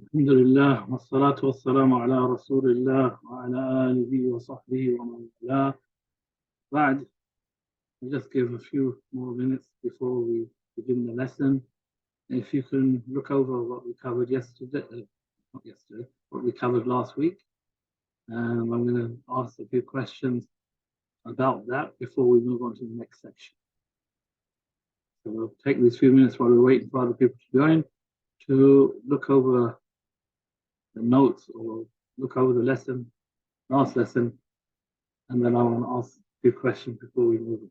الحمد لله والصلاة والسلام على رسول الله وعلى آله وصحبه ومن والاه. بعد, I'll just give a few more minutes before we begin the lesson. If you can look over what we covered yesterday, not yesterday, what we covered last week. I'm going to ask a few questions about that before we move on to the next section. So we'll take these few minutes while we're waiting for other people to join to look over the notes or look over the lesson, last lesson, and then I want to ask a few questions before we move on.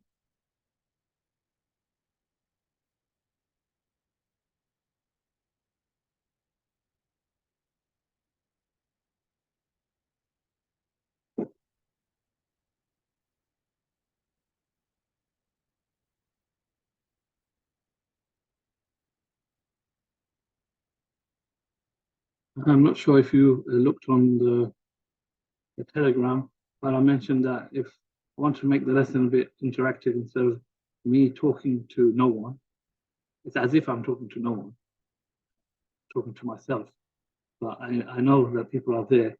I'm not sure if you looked on the Telegram, but I mentioned that if I want to make the lesson a bit interactive instead of me talking to no one, it's as if I'm talking to no one, talking to myself. But I know that people are there.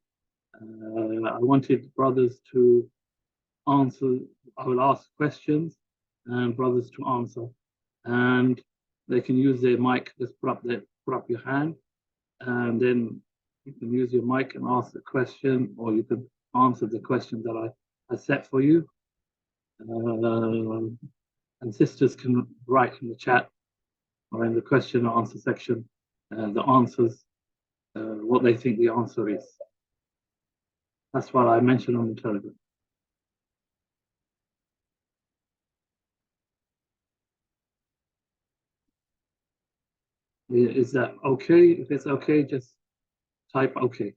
I wanted brothers to answer, I will ask questions and brothers to answer. And they can use their mic, just put up your hand, and then you can use your mic and ask the question, or you can answer the question that I set for you. And sisters can write in the chat or in the question and answer section the answers, what they think the answer is. That's what I mentioned on the Telegram. Is that okay? If it's okay, just type okay.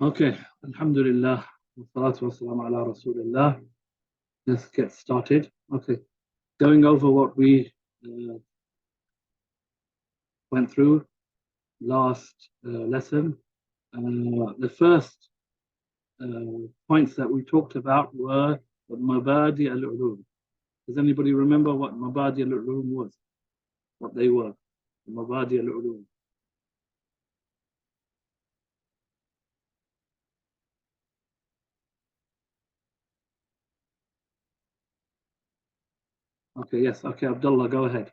Okay, Alhamdulillah, wassalatu wassalamu ala Rasulillah. Let's get started. Okay, going over what we went through last lesson. The first points that we talked about were Mabadi al-Ulum. Does anybody remember what Mabadi al-Ulum was? What they were? Mabadi al-Ulum. Okay, yes. Okay, Abdullah, go ahead.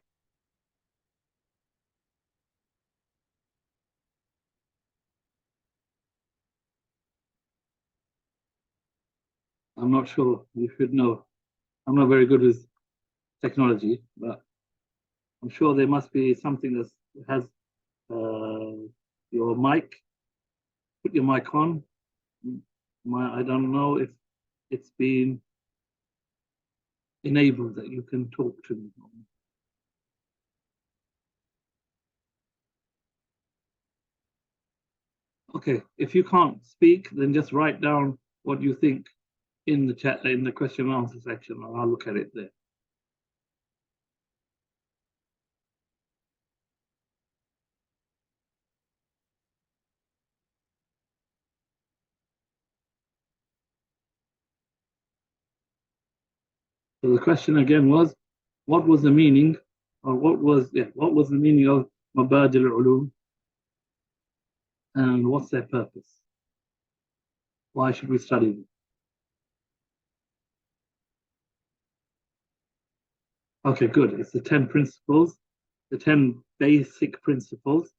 I'm not sure. You should know. I'm not very good with technology, but I'm sure there must be something that has your mic. Put your mic on. I don't know if it's been enabled that you can talk to me. Okay, if you can't speak, then just write down what you think in the chat, in the question and answer section, and I'll look at it there. So the question again was, what was the meaning, or what was the meaning of Mabadi al-Ulum, and what's their purpose? Why should we study them? Okay, good. It's the 10 principles, the 10 basic principles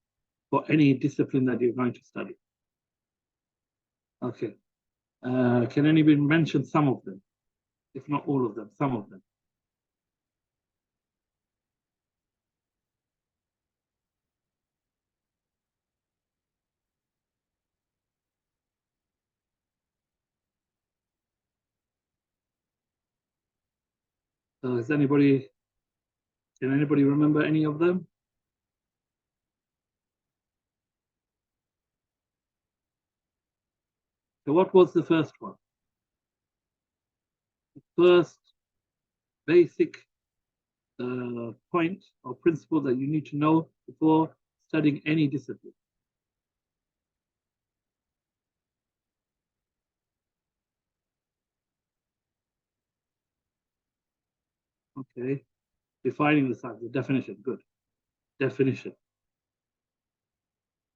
for any discipline that you're going to study. Okay. Can anybody mention some of them? If not all of them, some of them. Can anybody remember any of them? So what was the first one? The first basic point or principle that you need to know before studying any discipline. Okay, defining the science, the definition, good. Definition.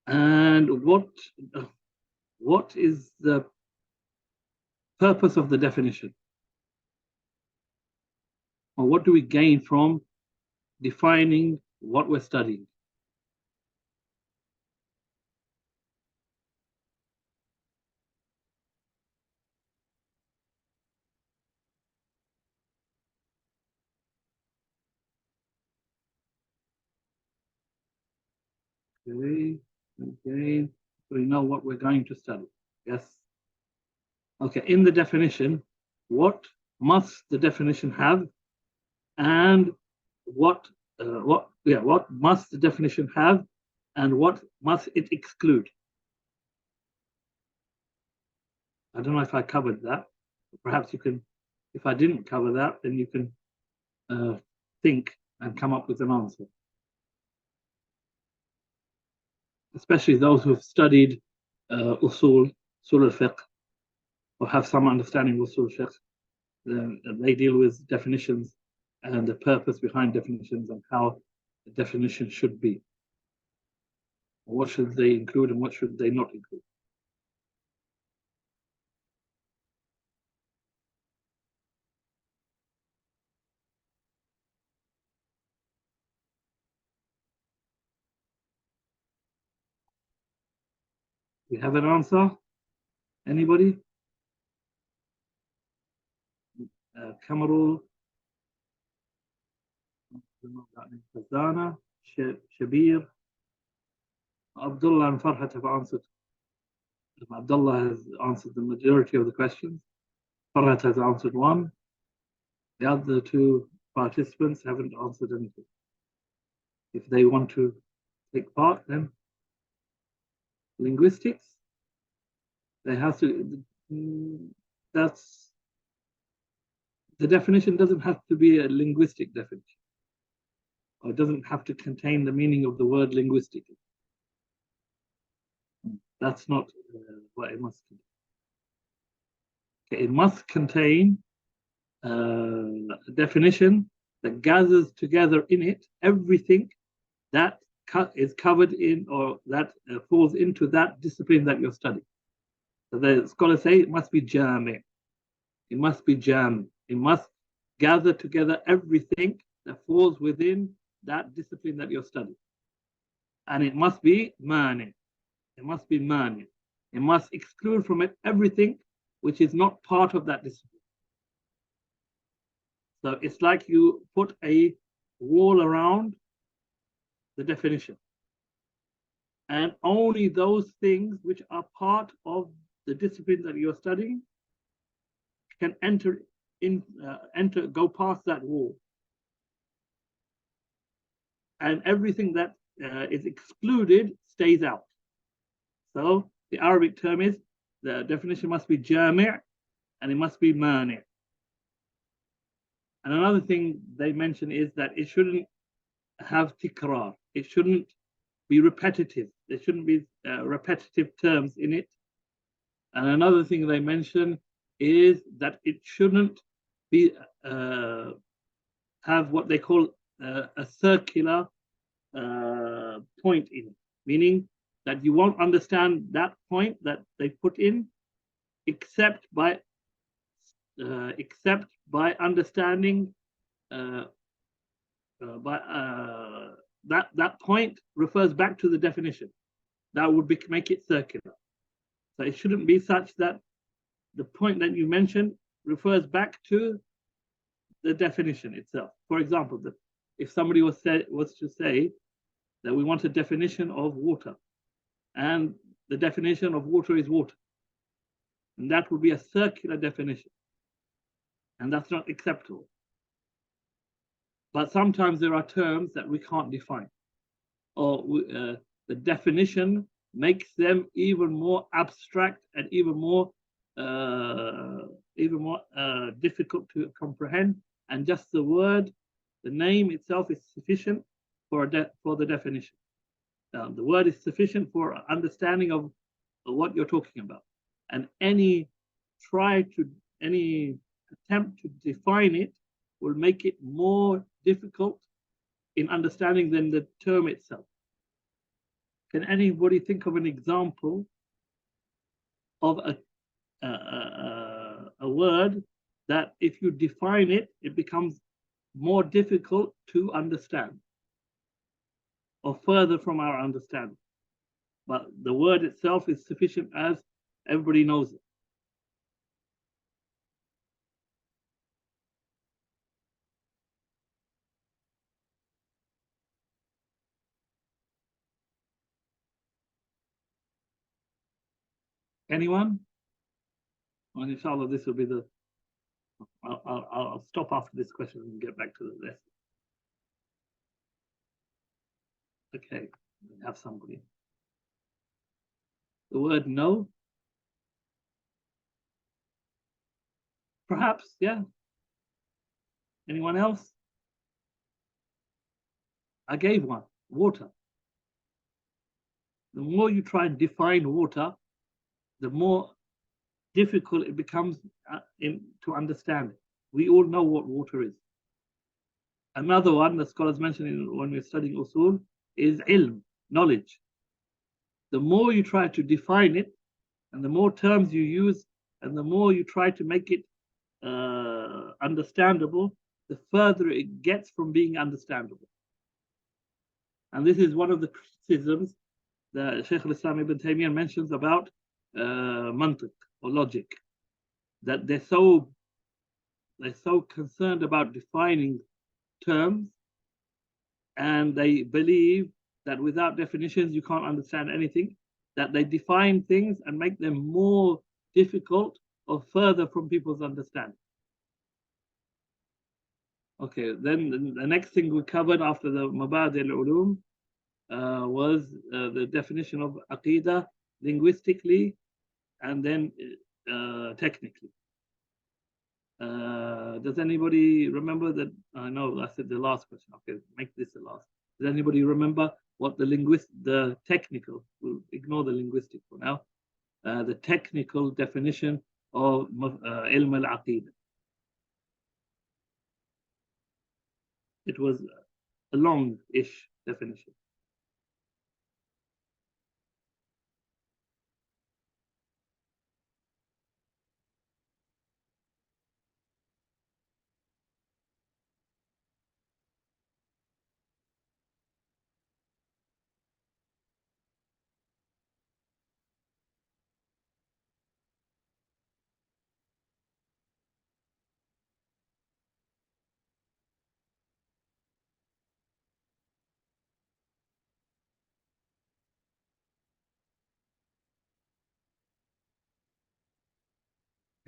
And what is the purpose of the definition? Or what do we gain from defining what we're studying? Okay, okay. So we know what we're going to study. Yes. Okay, in the definition, what must the definition have, and what must the definition have, and what must it exclude? I don't know if I covered that. Perhaps you can, if I didn't cover that, then you can think and come up with an answer. Especially those who have studied usul al-fiqh, or have some understanding of usul al-fiqh. They deal with definitions and the purpose behind definitions and how the definition should be. What should they include and what should they not include? We have an answer? Anybody? Kamarul, Khazana, Shabir, Abdullah and Farhat have answered. Abdullah has answered the majority of the questions. Farhat has answered one. The other two participants haven't answered anything. If they want to take part, then linguistics, they have to, that's, the definition doesn't have to be a linguistic definition, or it doesn't have to contain the meaning of the word linguistically. That's not what it must contain. Okay, it must contain a definition that gathers together in it everything that is covered in, or that falls into that discipline that you're studying. So the scholars say it must be jami. It must be jami. It must gather together everything that falls within that discipline that you're studying. And it must be mani. It must be mani. It must exclude from it everything which is not part of that discipline. So it's like you put a wall around the definition. And only those things which are part of the discipline that you're studying can go past that wall. And everything that is excluded stays out. So the Arabic term is, the definition must be jami' and it must be mani'. And another thing they mention is that it shouldn't have tikrar. It shouldn't be repetitive. There shouldn't be repetitive terms in it. And another thing they mention is that it shouldn't be have what they call a circular point in it, meaning that you won't understand that point that they put in except by understanding that point refers back to the definition. That would make it circular. So it shouldn't be such that the point that you mentioned refers back to the definition itself. For example, if somebody was to say that we want a definition of water, and the definition of water is water, and that would be a circular definition, and that's not acceptable. But sometimes there are terms that we can't define, or the definition makes them even more abstract and even more even more difficult to comprehend, and just the word, the name itself is sufficient for the definition. The word is sufficient for understanding of what you're talking about, and any attempt to define it will make it more difficult in understanding than the term itself. Can anybody think of an example of a word that if you define it, it becomes more difficult to understand or further from our understanding? But the word itself is sufficient as everybody knows it. Anyone? Well, inshallah, this will be the. I'll stop after this question and get back to the rest. Okay, we have somebody. The word no. Perhaps, yeah. Anyone else? I gave one. Water. The more you try and define water, the more difficult it becomes to understand it. We all know what water is. Another one the scholars mentioned when we're studying usul is ilm, knowledge. The more you try to define it, and the more terms you use, and the more you try to make it understandable, the further it gets from being understandable. And this is one of the criticisms that Shaykh al-Islam ibn Taymiyyah mentions about mantiq or logic, that they're so concerned about defining terms, and they believe that without definitions you can't understand anything, that they define things and make them more difficult or further from people's understanding. Okay, then the next thing we covered after the Mabadi al-Ulum was the definition of Aqeedah linguistically and then technically. Does anybody remember that? I know I said the last question. Okay, make this the last. Does anybody remember what the technical, we'll ignore the linguistic for now, the technical definition of ilm al-Aqeedah? It was a long-ish definition.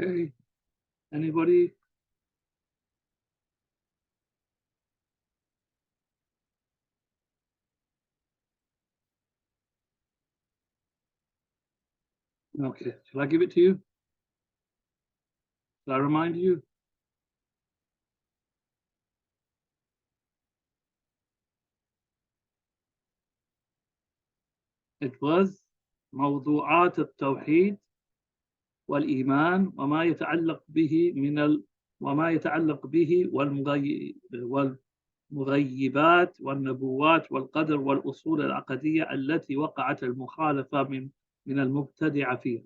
Okay, anybody? Okay, shall I give it to you? Shall I remind you? It was موضوعات التوحيد والإيمان وما يتعلق به وما يتعلق به والمغيبات والنبوات والقدر والأصول العقدية التي وقعت المخالفة من المبتدع فيها.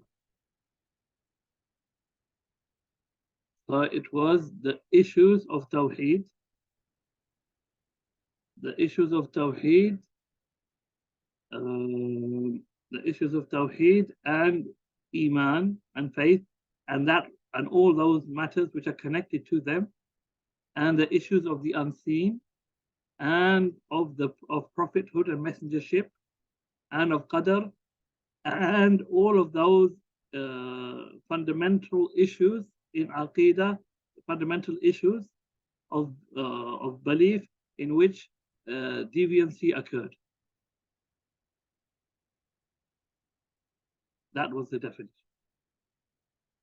So it was the issues of Tawheed, the issues of Tawheed and Iman and faith, and all those matters which are connected to them, and the issues of the unseen, and of prophethood and messengership, and of qadr, and all of those fundamental issues in Aqeedah, fundamental issues of belief in which deviancy occurred. That was the definition.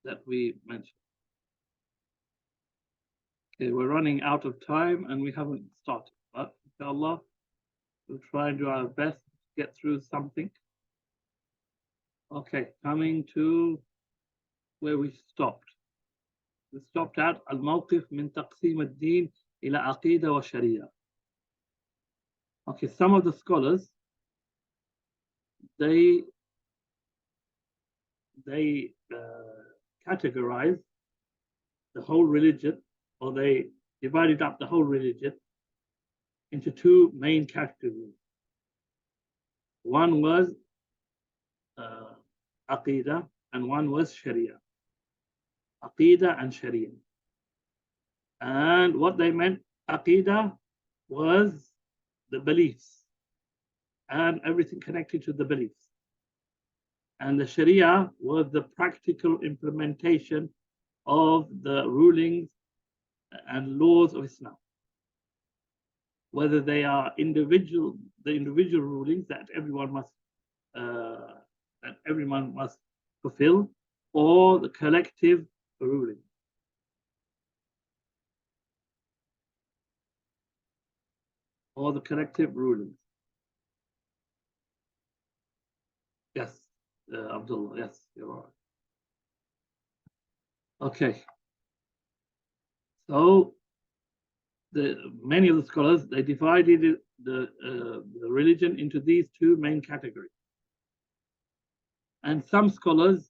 that we mentioned. Okay, we're running out of time and we haven't started, but inshallah, we'll try and do our best to get through something. Okay, coming to where we stopped. We stopped at al-mawqif min taqsim ad-din ila aqeedah wa sharia. Okay, some of the scholars, they categorize the whole religion, or they divided up the whole religion into two main categories. One was Aqeedah and one was Sharia. Aqeedah and Sharia. And what they meant, Aqeedah was the beliefs and everything connected to the beliefs. And the Sharia was the practical implementation of the rulings and laws of Islam. Whether they are the individual rulings that everyone must fulfill, or the collective ruling. Or the collective rulings. Yes, Abdullah, yes, you're right. Okay. So many of the scholars, they divided the religion into these two main categories. And some scholars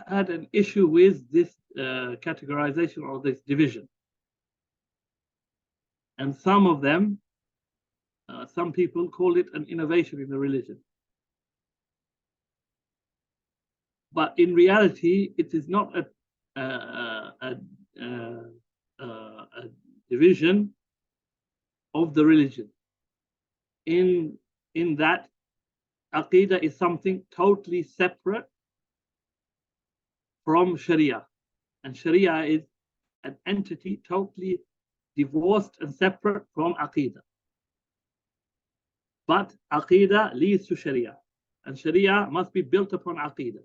had an issue with this categorization or this division. And some of them, some people call it an innovation in the religion. But in reality, it is not a division of the religion. In that, Aqeedah is something totally separate from Sharia. And Sharia is an entity totally divorced and separate from Aqeedah. But Aqeedah leads to Sharia. And Sharia must be built upon Aqeedah.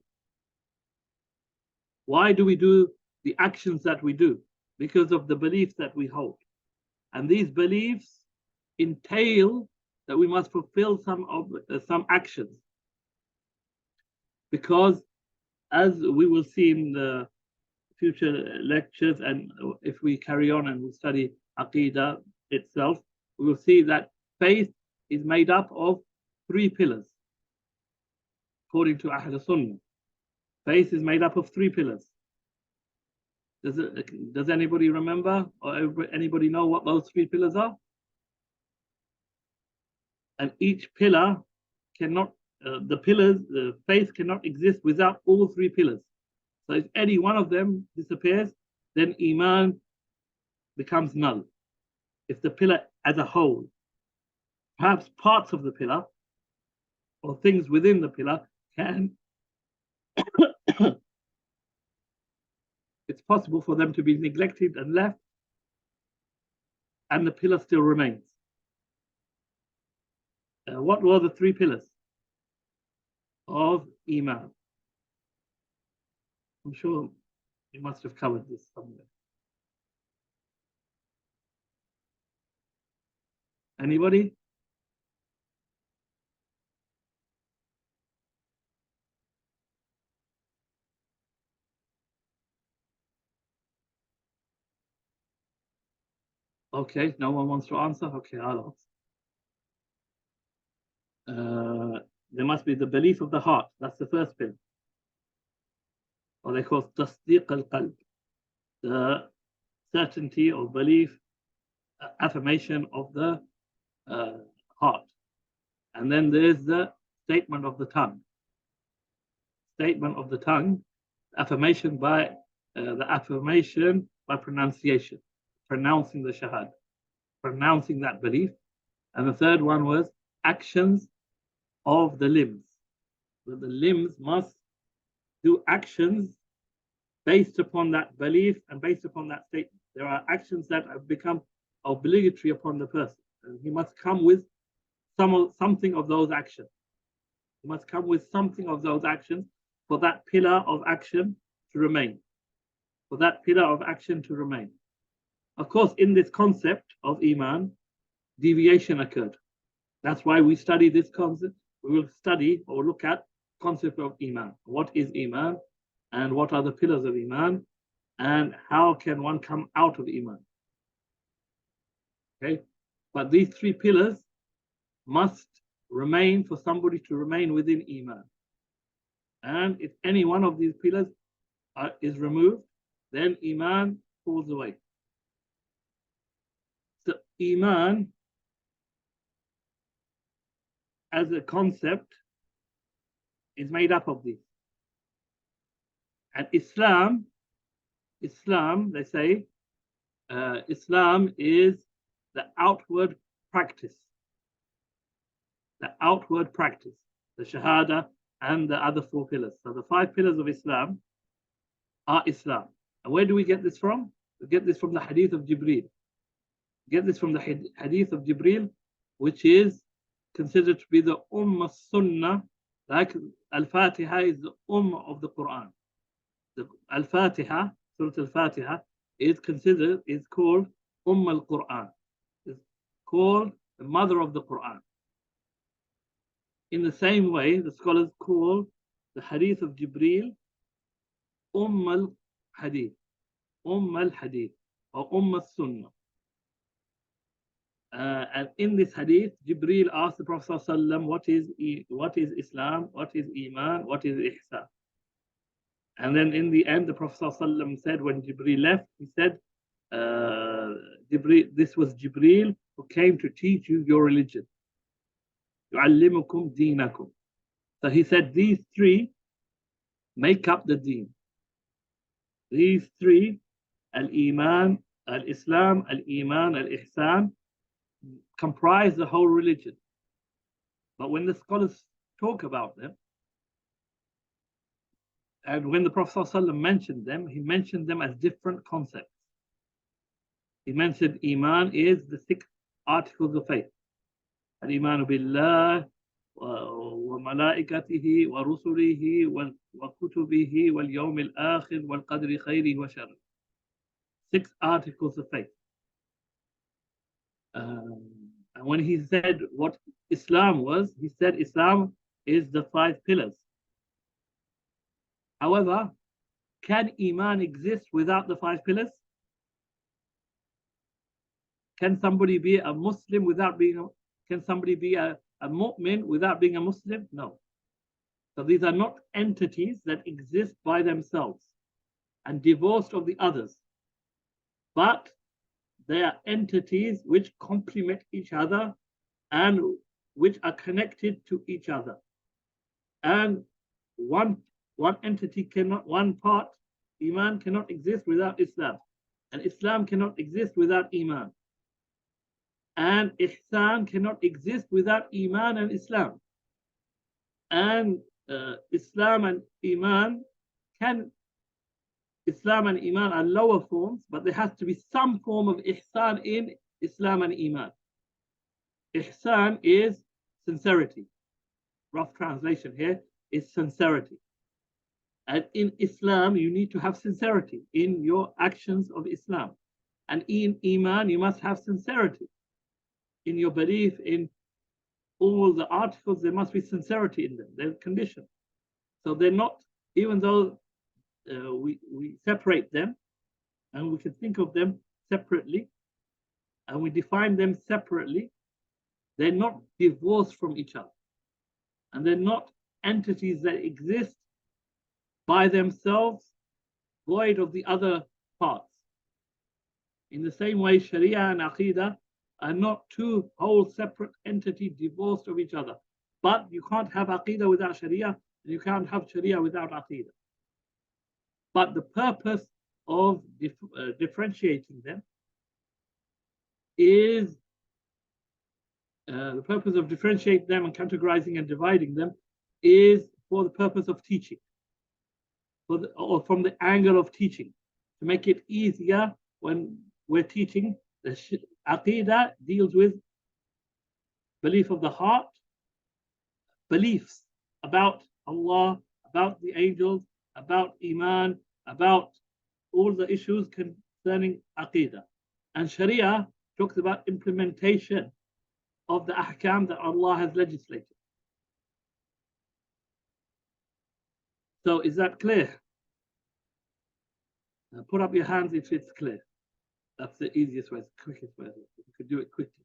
Why do we do the actions that we do? Because of the beliefs that we hold. And these beliefs entail that we must fulfill some actions. Because as we will see in the future lectures, and if we carry on and we study Aqeedah itself, we will see that faith is made up of 3 pillars. According to Ahl Sunnah, faith is made up of 3 pillars. Does anybody remember or anybody know what those 3 pillars are? And each pillar cannot, the faith cannot exist without all 3 pillars. So if any one of them disappears, then Iman becomes null. If the pillar as a whole, perhaps parts of the pillar or things within the pillar can, it's possible for them to be neglected and left, and the pillar still remains. What were the 3 pillars of Iman? I'm sure you must have covered this somewhere. Anybody? Okay, no one wants to answer? Okay, I'll answer. There must be the belief of the heart. That's the first pillar. Or they call it tasdiq al-qalb, the certainty or belief, affirmation of the heart. And then there's the statement of the tongue. Statement of the tongue, affirmation by pronunciation, pronouncing the shahada, pronouncing that belief. And the third one was actions of the limbs. So the limbs must do actions based upon that belief and based upon that statement. There are actions that have become obligatory upon the person, and he must come with something of those actions. He must come with something of those actions for that pillar of action to remain, for that pillar of action to remain. Of course, in this concept of Iman, deviation occurred. That's why we study this concept. We will study or look at concept of Iman. What is Iman and what are the pillars of Iman and how can one come out of Iman? Okay, but these three pillars must remain for somebody to remain within Iman. And if any one of these pillars is removed, then Iman falls away. So Iman as a concept is made up of these. And Islam, they say, Islam is the outward practice. The outward practice, the Shahada and the other four pillars. So the five pillars of Islam are Islam. And where do we get this from? We get this from the hadith of Jibreel. We get this from the hadith of Jibreel, which is considered to be the Sunnah, like Al-Fatiha is the of the Quran. The Al-Fatiha, Surah Al-Fatiha, is called al-Quran. It's called the mother of the Quran. In the same way, the scholars call the hadith of Jibreel al-Hadith, al-Hadith, or al-Sunnah. And in this hadith, Jibreel asked the Prophet ﷺ, what is Islam, what is Iman, what is Ihsan? And then in the end, the Prophet ﷺ said, when Jibreel left, he said, this was Jibreel who came to teach you your religion. يُعَلِّمُكُمْ دِينَكُمْ. So he said, these three make up the deen. These three, Al-Iman, Al-Islam, Al-Iman, Al-Ihsan, comprise the whole religion. But when the scholars talk about them, and when the Prophet ﷺ mentioned them, he mentioned them as different concepts. He mentioned Iman is the 6 articles of faith. Al-Iman billah wa malaikatihi wa rusulihi wa kutubihi wal yawm al-akhir wal qadri khayrihi wa sharrihi. 6 articles of faith. And when he said what Islam was, he said Islam is the 5 pillars. However, can Iman exist without the 5 pillars? Can somebody be a Muslim without being can somebody be a mu'min without being a Muslim? No. So these are not entities that exist by themselves and divorced of the others, but they are entities which complement each other and which are connected to each other. And one entity cannot, one part, Iman cannot exist without Islam, and Islam cannot exist without Iman, and Ihsan cannot exist without Iman and Islam. And Islam and Iman are lower forms, but there has to be some form of Ihsan in Islam and Iman. Ihsan is sincerity. Rough translation here is sincerity. And in Islam, you need to have sincerity in your actions of Islam. And in Iman, you must have sincerity in your belief in all the articles. There must be sincerity in them. They're conditioned. So they're not, even though we separate them and we can think of them separately and we define them separately, they're not divorced from each other. And they're not entities that exist by themselves, void of the other parts. In the same way, Sharia and Aqeedah are not 2 whole separate entities divorced of each other. But you can't have Aqeedah without Sharia, and you can't have Sharia without Aqeedah. But the purpose of differentiating them is and categorizing and dividing them is for the purpose of teaching, or from the angle of teaching, to make it easier when we're teaching. The Aqeedah deals with belief of the heart, beliefs about Allah, about the angels, about Iman, about all the issues concerning Aqeedah. And Sharia talks about implementation of the ahkam that Allah has legislated. So is that clear? Put up your hands if it's clear. That's the easiest way, the quickest way. You could do it quickly.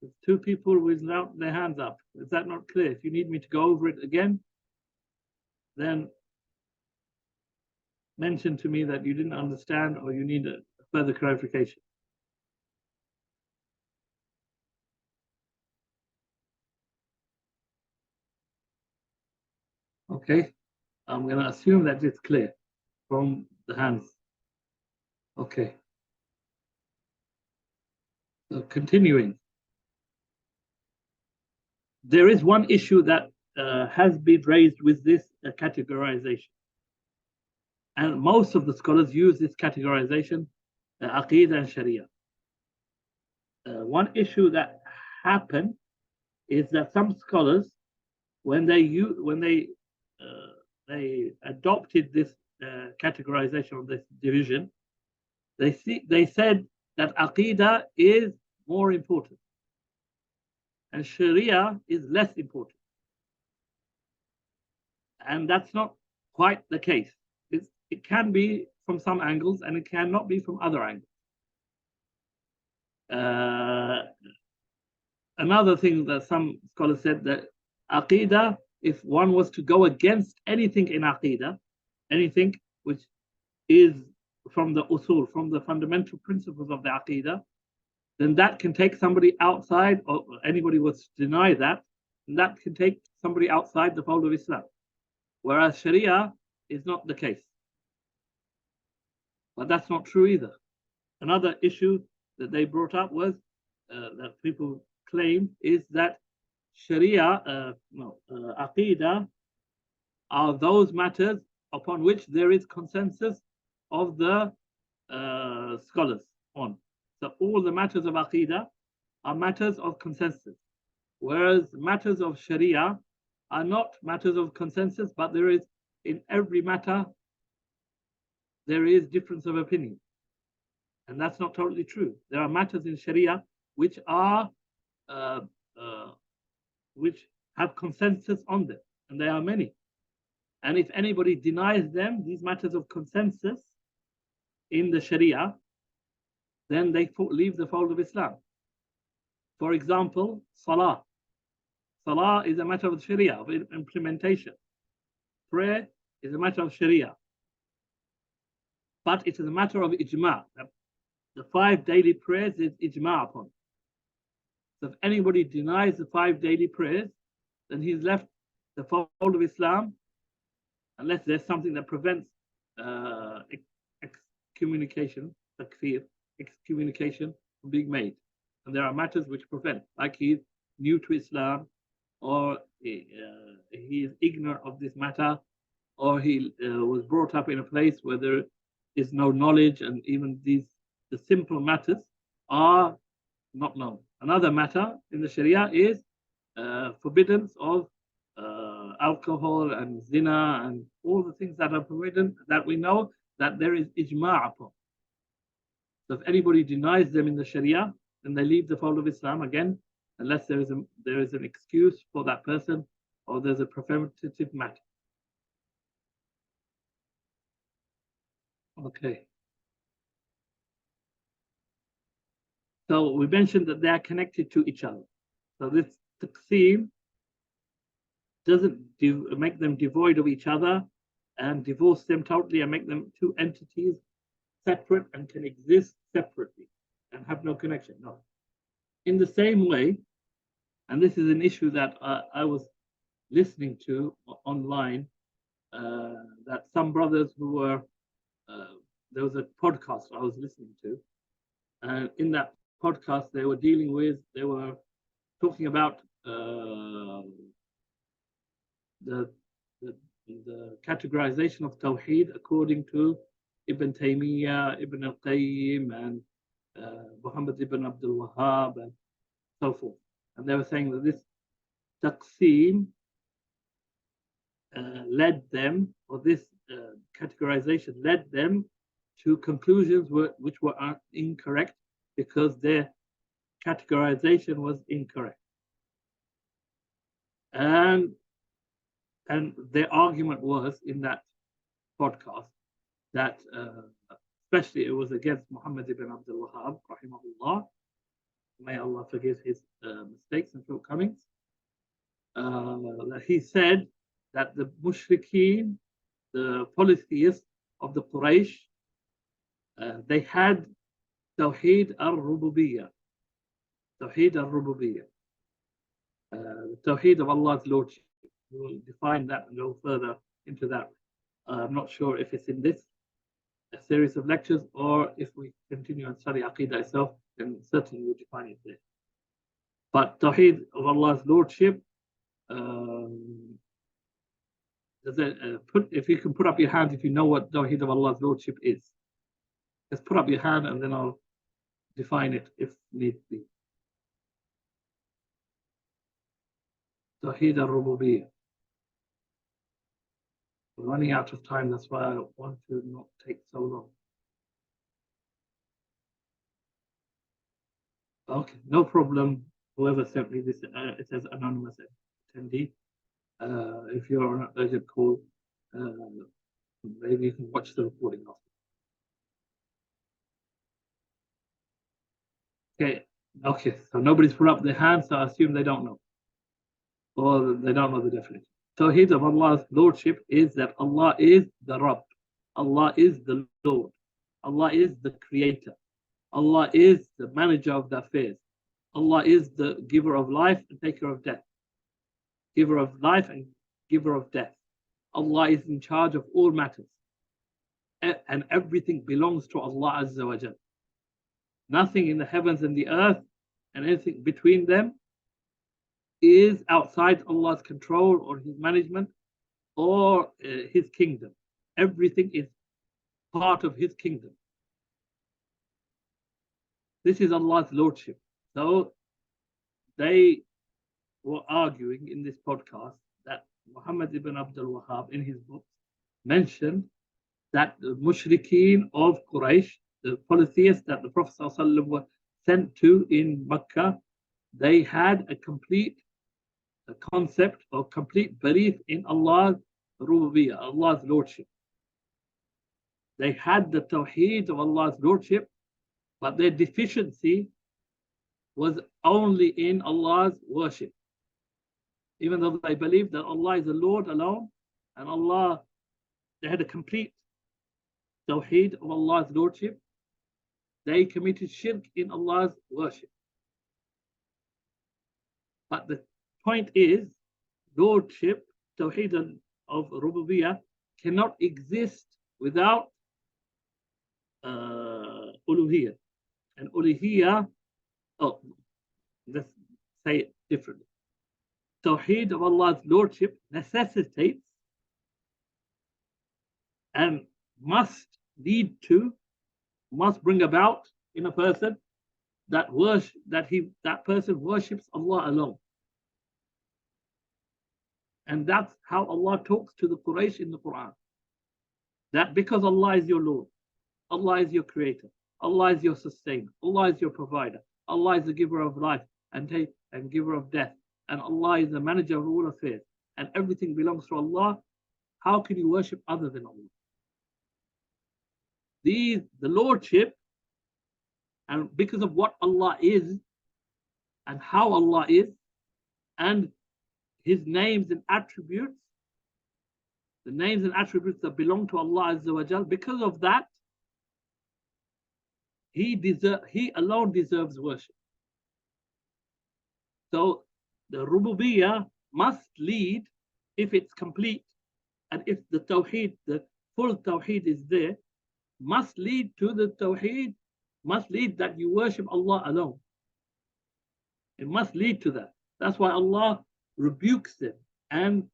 There's two people without their hands up. Is that not clear? If you need me to go over it again, then mention to me that you didn't understand or you need a further clarification. Okay, I'm going to assume that it's clear from the hands. Okay. So continuing. There is one issue that has been raised with this categorization. And most of the scholars use this categorization, Aqeedah and Sharia. One issue that happened is that some scholars, when they adopted this categorization of this division, they said that Aqeedah is more important and Sharia is less important. And that's not quite the case. It can be from some angles and it cannot be from other angles. Another thing that some scholars said, that Aqeedah, if one was to go against anything in Aqeedah, anything which is from the usul, from the fundamental principles of the Aqeedah, then that can take somebody outside, or anybody was to deny that, and that can take somebody outside the fold of Islam. Whereas Sharia is not the case. But that's not true either. Another issue that they brought up was that people claim is that Sharia, Aqeedah are those matters upon which there is consensus of the scholars on. So all the matters of Aqeedah are matters of consensus, whereas matters of Sharia are not matters of consensus, but there is, in every matter, there is difference of opinion. And that's not totally true. There are matters in Sharia which are which have consensus on them, and there are many. And if anybody denies them, these matters of consensus in the Sharia, then they leave the fold of Islam. For example, Salah. Salah is a matter of Sharia, of implementation. Prayer is a matter of Sharia. But it is a matter of ijma'. The 5 daily prayers is ijma' upon. So if anybody denies the 5 daily prayers, then he's left the fold of Islam, unless there's something that prevents excommunication, takfir, excommunication from being made. And there are matters which prevent, like he's new to Islam, or he is ignorant of this matter, or he was brought up in a place where there is no knowledge, and even the simple matters are not known. Another matter in the Sharia is forbiddance of alcohol and zina and all the things that are forbidden, that we know that there is ijma' upon. So if anybody denies them in the Sharia, then they leave the fold of Islam again, unless there is an excuse for that person, or there's a preventative matter. Okay. So we mentioned that they are connected to each other. So this taqseem doesn't make them devoid of each other and divorce them totally and make them two entities separate and can exist separately and have no connection. No. In the same way, and this is an issue that I was listening to online, that some brothers who were, there was a podcast I was listening to, and in that podcast they were talking about the categorization of Tawheed according to Ibn Taymiyyah, Ibn al-Qayyim, and Muhammad ibn Abdul Wahhab, and so forth. And they were saying that taqseem led them, or this categorization led them to conclusions which were incorrect, because their categorization was incorrect. And their argument was in that podcast that especially it was against Muhammad ibn Abdul Wahhab, rahimahullah. May Allah forgive his mistakes and shortcomings. That he said that the mushrikeen, the polytheists of the Quraysh, they had Tawheed al-Rububiyyah. Tawheed al-Rububiyyah. The Tawheed of Allah's Lordship. We'll define that and go further into that. I'm not sure if it's in this series of lectures, or if we continue and study Aqeedah itself, then certainly we'll define it there. But Tawheed of Allah's Lordship, if you can put up your hand if you know what Tawheed of Allah's Lordship is. Just put up your hand and then I'll define it if need be. Tawheed al-Rububiyyah. We're running out of time, that's why I want to not take so long. Okay, no problem. Whoever sent me this, it says anonymous attendee. If you're on an urgent call, maybe you can watch the recording after. Okay, so nobody's put up their hand, so I assume they don't know. Or they don't know the definition. Tawheed of Allah's Lordship is that Allah is the Rabb. Allah is the Lord. Allah is the Creator. Allah is the manager of the affairs. Allah is the giver of life and taker of death. Giver of life and giver of death. Allah is in charge of all matters. And everything belongs to Allah Azza wa Jal. Nothing in the heavens and the earth and anything between them is outside Allah's control or His management or His kingdom. Everything is part of His kingdom. This is Allah's Lordship. So they were arguing in this podcast that Muhammad ibn Abdul Wahhab in his book mentioned that the mushrikeen of Quraysh, the polytheists that the Prophet ﷺ was sent to in Mecca, they had a complete concept or complete belief in Allah's Rububiyyah, Allah's Lordship. They had the Tawheed of Allah's Lordship, but their deficiency was only in Allah's worship. Even though they believed that Allah is the Lord alone, and Allah, they had a complete Tawheed of Allah's Lordship, they committed shirk in Allah's worship. But the point is, Lordship, Tawheed of Rububiyyah, cannot exist without Uluhiyyah. And Uluhiyyah, let's say it differently. Tawheed of Allah's Lordship necessitates and must lead to, must bring about in a person that person worships Allah alone. And that's how Allah talks to the Quraysh in the Quran. That because Allah is your Lord, Allah is your creator, Allah is your sustainer, Allah is your provider, Allah is the giver of life and giver of death, and Allah is the manager of all affairs, and everything belongs to Allah. How can you worship other than Allah? The Lordship, and because of what Allah is and how Allah is and His names and attributes, the names and attributes that belong to Allah Azza wa Jal, because of that, He alone deserves worship. So the Rububiyyah must lead, if it's complete, and if the Tawheed, the full Tawheed is there, must lead to the Tawheed, must lead that you worship Allah alone. It must lead to that. That's why Allah rebukes them and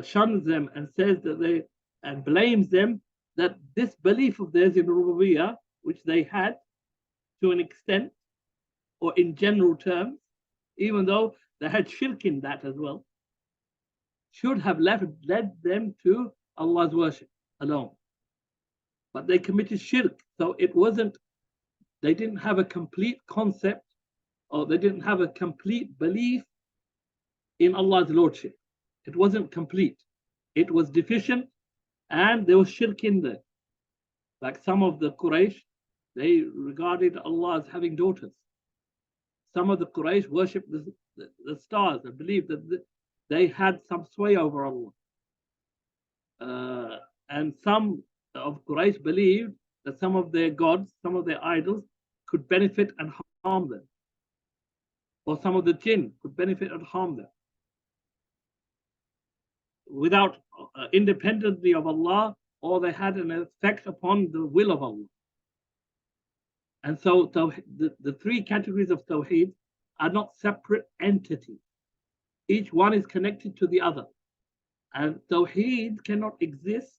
shuns them and says that and blames them that this belief of theirs in Rububiyyah, which they had to an extent or in general terms, even though they had shirk in that as well, should have led them to Allah's worship alone. But they committed shirk, so it wasn't, they didn't have a complete concept, or they didn't have a complete belief in Allah's lordship. It wasn't complete. It was deficient, and there was shirk in there. Like some of the Quraysh, they regarded Allah as having daughters. Some of the Quraysh worshipped the stars and believed that they had some sway over Allah. And some of Quraysh believed that some of their gods, some of their idols, could benefit and harm them. Or some of the jinn could benefit and harm them. Without, independently of Allah, or they had an effect upon the will of Allah. And so the three categories of Tawheed are not separate entities. Each one is connected to the other. And Tawheed cannot exist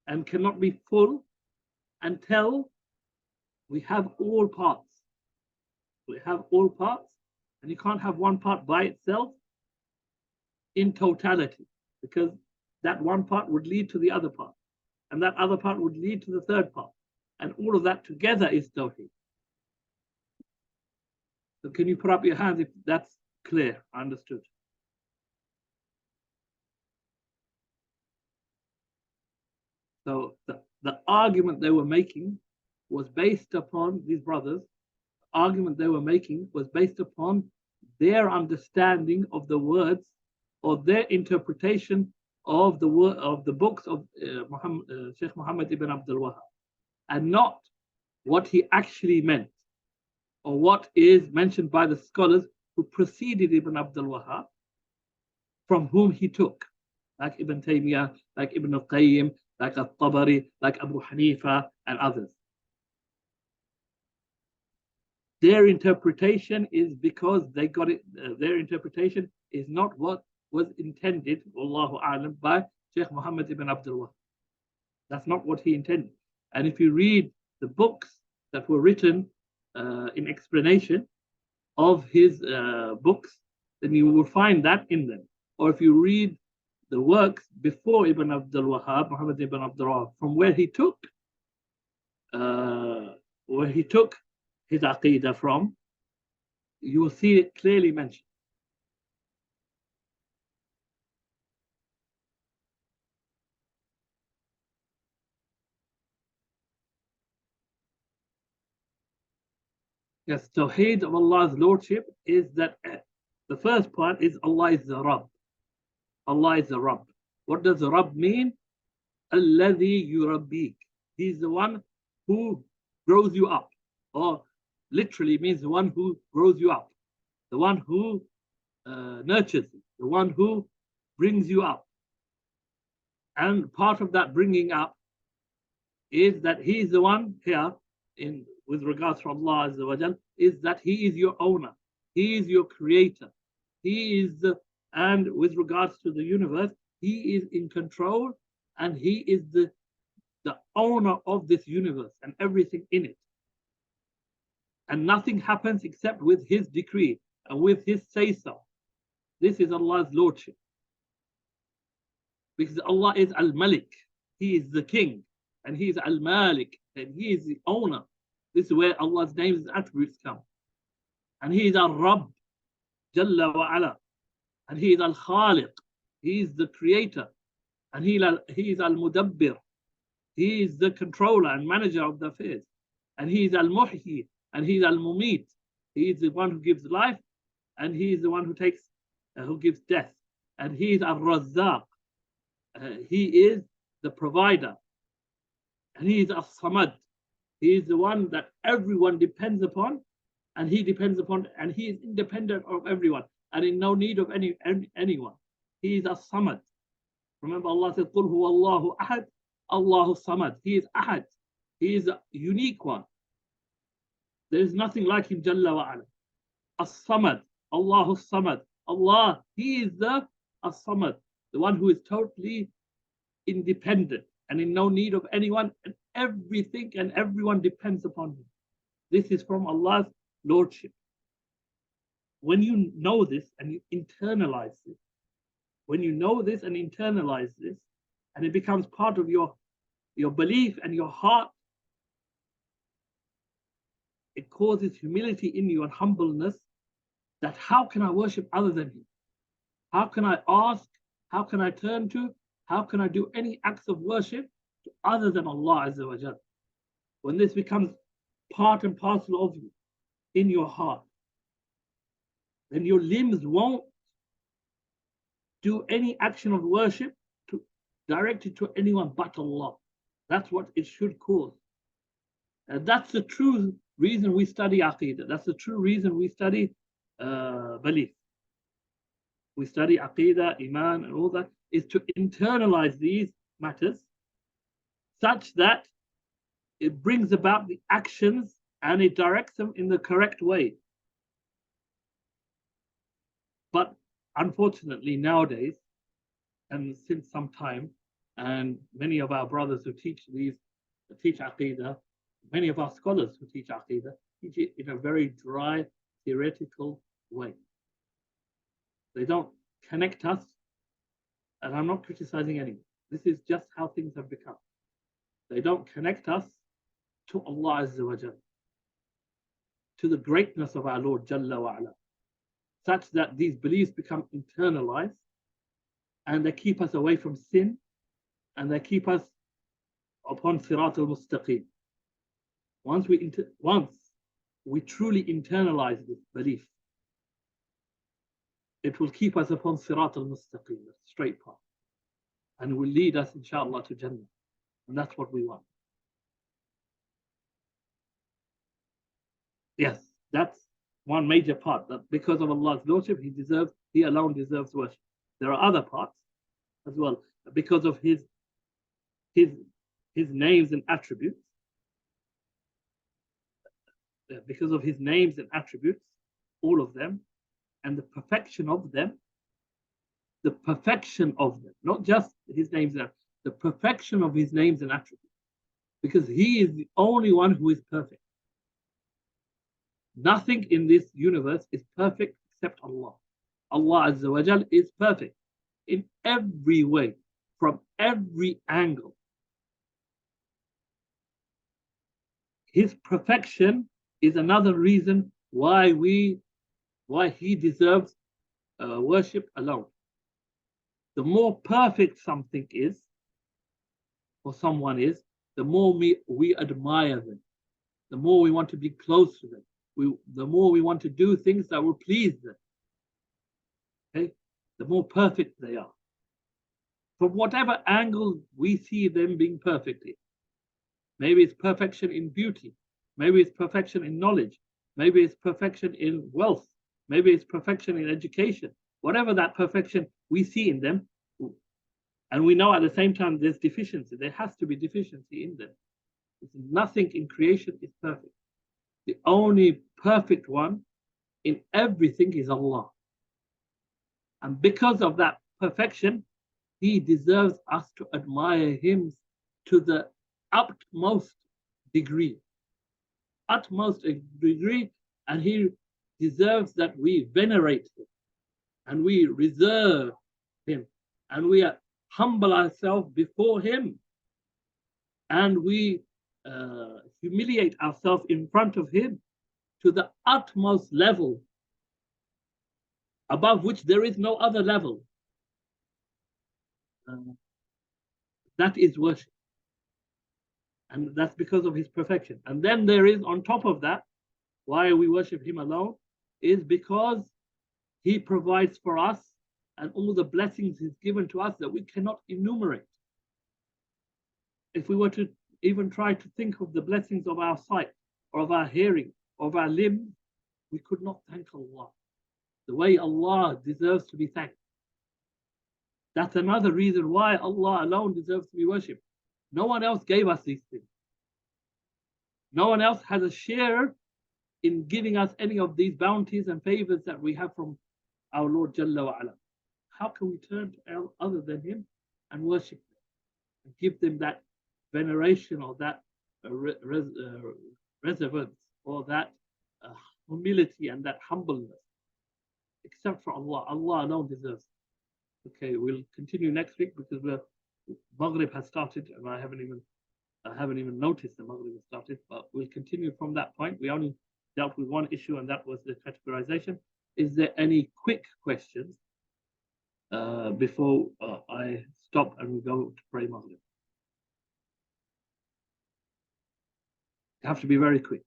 and cannot be full until we have all parts. We have all parts, and you can't have one part by itself in totality, because that one part would lead to the other part, and that other part would lead to the third part, and all of that together is Tawheed. So can you put up your hands if that's clear, understood? So the argument they were making was based upon, these brothers, the argument they were making was based upon their understanding of the words, or their interpretation of the books of Sheikh Muhammad ibn Abdul Wahhab, and not what he actually meant, or what is mentioned by the scholars who preceded Ibn Abdul Wahhab, from whom he took, like Ibn Taymiyyah, like Ibn al-Qayyim, like al-Tabari, like Abu Hanifa, and others. Their interpretation is because they got it, their interpretation is not what was intended, Wallahu A'lam, by Sheikh Muhammad ibn Abdul Wahhab. That's not what he intended. And if you read the books that were written in explanation of his books, then you will find that in them. Or if you read the works before Ibn Abdul Wahhab, Muhammad ibn Abdul Wahhab, from where he took his Aqeedah from, you will see it clearly mentioned. Yes, Tawheed of Allah's Lordship is that the first part is Allah is the Rabb. Allah is the Rabb. What does the Rabb mean? Alladhi yurabbik. He's the one who grows you up, or literally means the one who grows you up, the one who nurtures you, the one who brings you up. And part of that bringing up is that he is the one here, with regards to Allah Azza wa Jal, is that he is your owner, he is your creator, he is and with regards to the universe, he is in control, and he is the owner of this universe and everything in it. And nothing happens except with his decree and with his say-so. This is Allah's Lordship. Because Allah is Al-Malik, he is the king, and he is Al-Malik, and he is the owner. This is where Allah's names and attributes come. And he is Al-Rabb, Jalla wa Ala. And he is Al-Khaliq, he is the creator. And he is Al-Mudabbir, he is the controller and manager of the affairs. And he is Al-Muhyi, and he is Al-Mumit, he is the one who gives life, and he is the one who gives death. And he is Al-Razzaq, he is the provider. And he is As-Samad, he is the one that everyone depends upon, and he depends upon, and he is independent of everyone and in no need of anyone. He is As-Samad. Remember, Allah said, "Qul huwa Allahu ahad, Allahu samad." He is ahad. He is a unique one. There is nothing like him, Jalla wa Ala. As-Samad, Allahu Samad. Allah, he is the As-Samad, the one who is totally independent and in no need of anyone, and everything and everyone depends upon him. This is from Allah's Lordship. when you know this and you internalize this, when you know this and internalize this, and it becomes part of your belief and your heart, it causes humility in you and humbleness, that how can I worship other than him? How can I ask? How can I turn to? How can I do any acts of worship to other than Allah Azza wa Jal? When this becomes part and parcel of you, in your heart, then your limbs won't do any action of worship to direct it to anyone but Allah. That's what it should cause. And that's the true reason we study Aqeedah. That's the true reason we study belief. We study Aqeedah, Iman, and all that, is to internalize these matters such that it brings about the actions and it directs them in the correct way. But unfortunately, nowadays, and since some time, and many of our brothers who teach Aqeedah, many of our scholars who teach Aqeedah, teach it in a very dry, theoretical way. They don't connect us, and I'm not criticizing anyone. This is just how things have become. They don't connect us to Allah Azza wa Jal, to the greatness of our Lord Jalla wa Ala, such that these beliefs become internalized, and they keep us away from sin, and they keep us upon Sirat al-Mustaqim. Once we truly internalize this belief, it will keep us upon Sirat al-Mustaqim, the straight path, and will lead us, inshallah, to Jannah. And that's what we want. Yes, that's one major part, that because of Allah's Lordship, He alone deserves worship. There are other parts as well, because of His names and attributes. Because of His names and attributes, all of them, and the perfection of them, not just His names and attributes, the perfection of His names and attributes, because He is the only one who is perfect. Nothing in this universe is perfect except Allah. Allah Azza wa Jal is perfect in every way, from every angle. His perfection is another reason why He deserves worship alone. The more perfect something is, or someone is, the more we admire them, the more we want to be close to them, the more we want to do things that will please them. Okay? The more perfect they are. From whatever angle we see them being perfect in. Maybe it's perfection in beauty. Maybe it's perfection in knowledge. Maybe it's perfection in wealth. Maybe it's perfection in education. Whatever that perfection we see in them, and we know at the same time there's deficiency. There has to be deficiency in them. Nothing in creation is perfect. The only perfect one in everything is Allah. And because of that perfection, He deserves us to admire Him to the utmost degree. Utmost degree, and He deserves that we venerate Him, and we reserve Him, and we humble ourselves before Him, and we humiliate ourselves in front of Him to the utmost level, above which there is no other level. That is worship. And that's because of His perfection. And then there is, on top of that, why we worship Him alone, is because He provides for us, and all the blessings He's given to us that we cannot enumerate. If we were to even try to think of the blessings of our sight, or of our hearing, or of our limbs, we could not thank Allah the way Allah deserves to be thanked. That's another reason why Allah alone deserves to be worshipped. No one else gave us these things. No one else has a share in giving us any of these bounties and favors that we have from our Lord Jalla wa Ala. How can we turn to other than Him and worship them and give them that veneration, or that reverence, or that humility and that humbleness? except for Allah. Allah alone deserves. Okay, we'll continue next week because Maghrib has started and I haven't even noticed the Maghrib has started, but we'll continue from that point. We only dealt with one issue, and that was the categorization. Is there any quick questions before I stop and we go to pray Maghrib? You have to be very quick.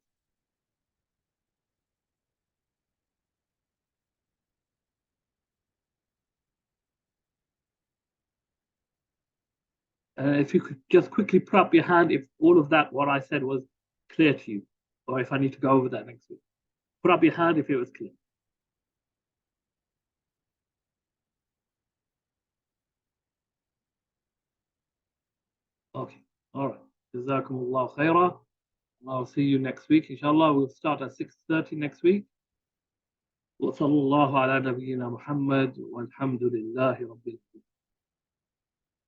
If you could just quickly put up your hand if all of that, what I said, was clear to you, or if I need to go over that next week. Put up your hand if it was clear. Okay, all right. Jazakumullah khairah. I'll see you next week, inshallah. We'll start at 6:30 next week. وصلى الله على نبينا محمد والحمد لله رب العالمين.